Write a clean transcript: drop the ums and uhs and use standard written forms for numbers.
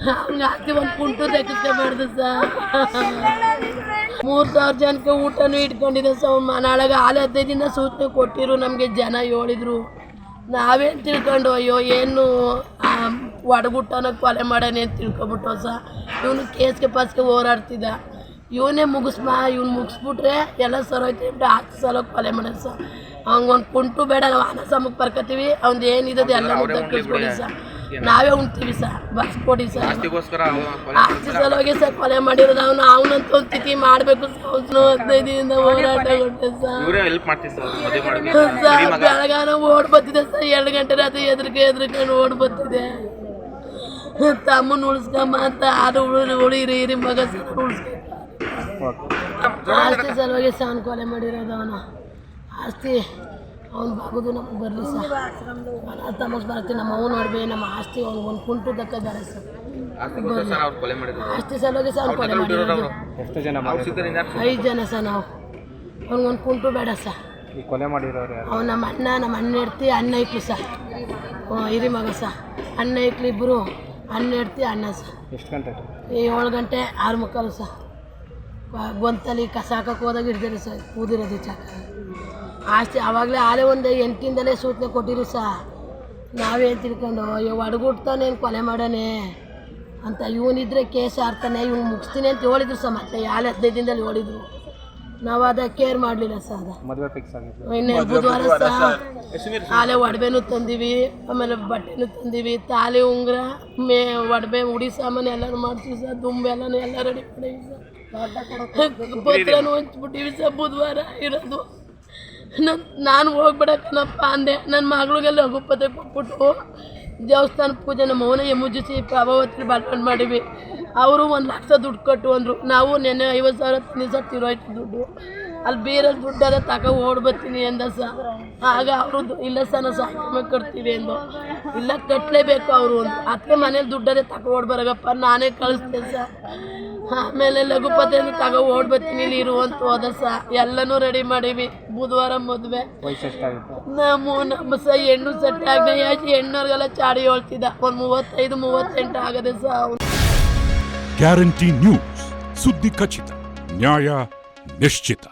ಹಂಗೆ ಆಸ್ತಿ ಒಂದು ಕುಂಟು ತೆಗಿಸ್ಕೊಬಾರ್ದು ಸರ್. 3000 ಜನಕ್ಕೆ ಊಟನೂ ಇಟ್ಕೊಂಡಿದೆ ಸರ್. ನಾಳೆಗೆ 15 ದಿನ ಸೂಚನೆ ಕೊಟ್ಟಿರು ನಮಗೆ ಜನ ಹೇಳಿದ್ರು. ನಾವೇನು ತಿಳ್ಕೊಂಡು ಅಯ್ಯೋ ಏನು ಒಡಗುಟ್ಟನ ಕೊಲೆ ಮಾಡೋಣ ಅಂತ ತಿಳ್ಕೊಬಿಟ್ಟು ಸರ್. ಇವನು ಕೇಸ್ಗೆ ಪಾಸ್ಗೆ ಹೋರಾಡ್ತಿದ್ದ. ಇವನೇ ಇವ್ನು ಮುಗಿಸ್ಬಿಟ್ರೆ ಎಲ್ಲ ಸರೋಯ್ತು ಅಂತ 10 ಸಲ ಕೊಲೆ ಮಾಡೋದು ಸರ್. ಅವ್ನಿಗೊಂದು ಕುಂಟು ಬೇಡ, ನಾವು ಅನ್ನ ಸಮಕ್ಕೆ ಬರ್ಕೊತೀವಿ. ಅವ್ನು ಏನಿದೆ ಎಲ್ಲ ಕಳಿಸ್ಕೊಡಿ ಸರ್, ನಾವೇ ಉಣ್ತೀವಿ ಸರ್, ಬರ್ಸ್ಕೊಡಿ ಸರ್. ಆಸ್ತಿ ಸಲುವಾಗಿ ಸರ್ ಕೊಲೆ ಮಾಡಿರೋದು. ಅವನಂತೂ ಒಂದು ಸ್ಥಿತಿ ಮಾಡಬೇಕು ಸರ್. 15 ದಿನದಿಂದ ಹೋರಾಟ ಕೊಟ್ಟೆ ಸರ್. ಬೆಳಗಾನ ಓಡ್ ಬರ್ತಿದೆ ಸರ್. 2 ಗಂಟೆ ರಾತ್ರಿ ಎದ್ರಿಕೊಂಡು ಓಡ್ ಬರ್ತಿದೆ. ತಮ್ಮನ ಉಳಿಸ್ಕೊಂಬ ಅಂತ ಅದು ಹಿರಿ ಮಗ ಸರ್ ಉಳಿಸ್ಕ. ಆಸ್ತಿ ಸಲುವಾಗಿ ಸಹ ಅವ್ನು ಕೊಲೆ ಮಾಡಿರೋದು. ಅವನು ಆಸ್ತಿ ಅವ್ನು ಬಾಗೋದು ನಮ್ಗೆ ಬರಲಿ ಸರ್. ತಮಗೆ ಬರ್ತೀವಿ. ನಮ್ಮ ಅವ್ನು ನೋಡ್ಬೇಕು. ನಮ್ಮ ಆಸ್ತಿ ಒಂದು ಕುಂಟು ದಕ್ಕಿದ್ದಾರೆ ಸರ್. ಆಸ್ತಿ ಸಲುವಾಗಿ ಸಹ ಅವ್ನು ಕೊಲೆ ಮಾಡಿರೋದು. 5 ಜನ ಸರ್. ನಾವು ಅವ್ನಿಗೊಂದು ಕುಂಟು ಬೇಡ ಸರ್. ಕೊಲೆ ಮಾಡಿರೋರು ಅವ್ನು ನಮ್ಮ ಅಣ್ಣ ಹೆಡ್ತಿ ಅಣ್ಣ ಇಕ್ಲಿ ಸರ್. ಹಿರಿ ಮಗ ಸರ್. ಅಣ್ಣ ಇಕ್ಲಿ ಇಬ್ಬರು. ಅಣ್ಣ ಹೆಡ್ತಿ ಅಣ್ಣ ಸರ್. ಎಷ್ಟು ಗಂಟೆ? 7 ಗಂಟೆ 6:15 ಸರ್. ಗೊಂತಲ್ಲಿ ಕಸ ಹಾಕಕ್ಕೆ ಹೋದಾಗ ಹಿಡ್ದಾರೆ ಸರ್. ಕೂದಿರೋದು ಚಾಕ. ಆಸ್ತಿ ಆವಾಗಲೇ ಒಂದು 8 ಸೂಚನೆ ಕೊಟ್ಟಿರು ಸರ್. ನಾವೇನು ತಿಳ್ಕೊಂಡು ಅಯ್ಯೋ ಒಡಗುಡ್ತಾನೇನು ಕೊಲೆ ಮಾಡೋಣ ಅಂತ. ಇವನಿದ್ರೆ ಕೇಸ್ ಆಡ್ತಾನೆ, ಇವ್ನು ಮುಗಿಸ್ತೀನಿ ಅಂತ ಹೇಳಿದ್ರು ಸರ್. ಮತ್ತೆ 15 ದಿನದಲ್ಲಿ ಹೇಳಿದ್ರು. ನಾವು ಅದಕ್ಕೆ ಕೇರ್ ಮಾಡಲಿಲ್ಲ ಸರ್. ಅದು ಮದುವೆ ಫಿಕ್ಸ್ ಆಗಿತ್ತು. ಇನ್ನೇನು ಬುಧವಾರ ಸರ್ ಆಲೆ ಒಡವೆನೂ ತಂದೀವಿ, ಆಮೇಲೆ ಬಟ್ಟೆನೂ ತಂದೀವಿ, ತಾಲಿ ಉಂಗುರ ಒಡವೆ ಉಡಿ ಸಾಮಾನು ಎಲ್ಲರೂ ಮಾಡ್ತೀವಿ ಸರ್. ದುಂಬೆ ಎಲ್ಲ ರೆಡಿ ಮಾಡೀವಿ ಸರ್. ಪತ್ರನೂ ಹಂಚ್ಬಿಟ್ಟಿವಿ ಸರ್. ಬುಧವಾರ ಇರೋದು. ನಾನು ಹೋಗ್ಬಿಡಕ್ಕನಪ್ಪ ಅಂದೆ. ನನ್ನ ಮಗಳಿಗೆಲ್ಲ ಲಘುಪತಿ ಕೊಟ್ಬಿಟ್ಟು ದೇವಸ್ಥಾನ ಪೂಜೆ ನಮ್ಮ ಅವನ ಮುಜಿಸಿ ಪ್ರಭಾವತಿ ಬಾಳ್ಕೊಂಡು ಮಾಡೀವಿ. ಅವರು 1 ಲಕ್ಷ ದುಡ್ಡು ಕಟ್ಟು ಅಂದರು. ನಾವು ನೆನ್ನೆ 50,000 ದಿವಸ ತಿರೋಯ್ತು ದುಡ್ಡು. ಅಲ್ಲಿ ಬೇರೆ ದುಡ್ಡೆಲ್ಲ ಓಡ್ಬರ್ತೀನಿ ಅಂದ ಸರ್. ಆಗ ಅವರು ಇಲ್ಲ ಸರ್ ನಾವು ಸಾಯಂಕಾಲ ಕಟ್ತೀವಿ ಅಂದು. ಇಲ್ಲ ಕಟ್ಟಲೇಬೇಕು ಅವರು ಒಂದು. ಅದಕ್ಕೆ ಮನೇಲಿ ದುಡ್ಡದೇ ಓಡ್ಬರಗಪ್ಪ ನಾನೇ ಕಳಿಸ್ತೆ ಸರ್. ಆಮೇಲೆ ಲಘುಪತಿಯನ್ನು ಓಡ್ಬರ್ತೀನಿ ಇಲ್ಲಿ ಇರುವಂತ ಹೋದ ಸರ್. ಎಲ್ಲನೂ ರೆಡಿ ಮಾಡೀವಿ. ಬುಧವಾರ ಮದುವೆ. ನಮ್ಮ ಸಹ ಹೆಣ್ಣು ಸೆಟ್ ಆಗ ಹೆಣ್ಣವ್ರಿಗೆಲ್ಲ ಚಾಡಿ ಹೇಳ್ತಿದ್ದ. ಒಂದು 35-38 ಆಗದೆ ಸರ್. ಗ್ಯಾರಂಟಿ ನ್ಯೂಸ್, ಸುದ್ದಿ ಖಚಿತ, ನ್ಯಾಯ ನಿಶ್ಚಿತ.